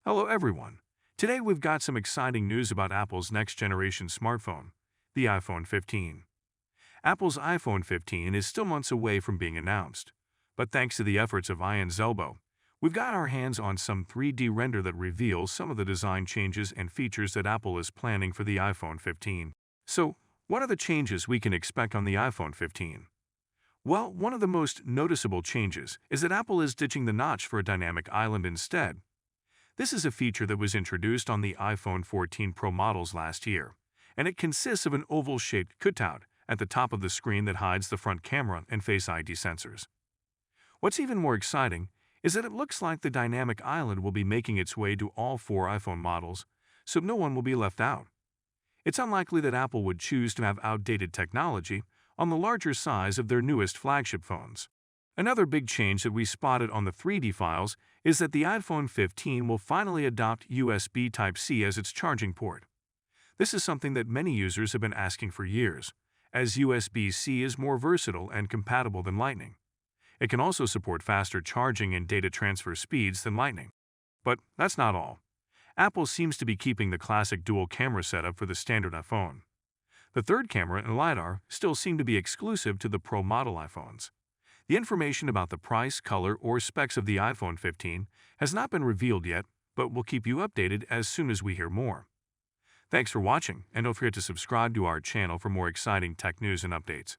Hello everyone. Today we've got some exciting news about Apple's next generation smartphone, the iPhone 15. Apple's iPhone 15 is still months away from being announced, but thanks to the efforts of Ian Zelbo, we've got our hands on some 3D render that reveals some of the design changes and features that Apple is planning for the iPhone 15. So, what are the changes we can expect on the iPhone 15? Well, one of the most noticeable changes is that Apple is ditching the notch for a dynamic island instead. This is a feature that was introduced on the iPhone 14 Pro models last year, and it consists of an oval-shaped cutout at the top of the screen that hides the front camera and Face ID sensors. What's even more exciting is that it looks like the dynamic island will be making its way to all four iPhone models, so no one will be left out. It's unlikely that Apple would choose to have outdated technology on the larger size of their newest flagship phones. Another big change that we spotted on the 3D files is that the iPhone 15 will finally adopt USB Type-C as its charging port. This is something that many users have been asking for years, as USB-C is more versatile and compatible than Lightning. It can also support faster charging and data transfer speeds than Lightning. But that's not all. Apple seems to be keeping the classic dual camera setup for the standard iPhone. The third camera and LiDAR still seem to be exclusive to the Pro model iPhones. The information about the price, color, or specs of the iPhone 15 has not been revealed yet, but we'll keep you updated as soon as we hear more. Thanks for watching, and don't forget to subscribe to our channel for more exciting tech news and updates.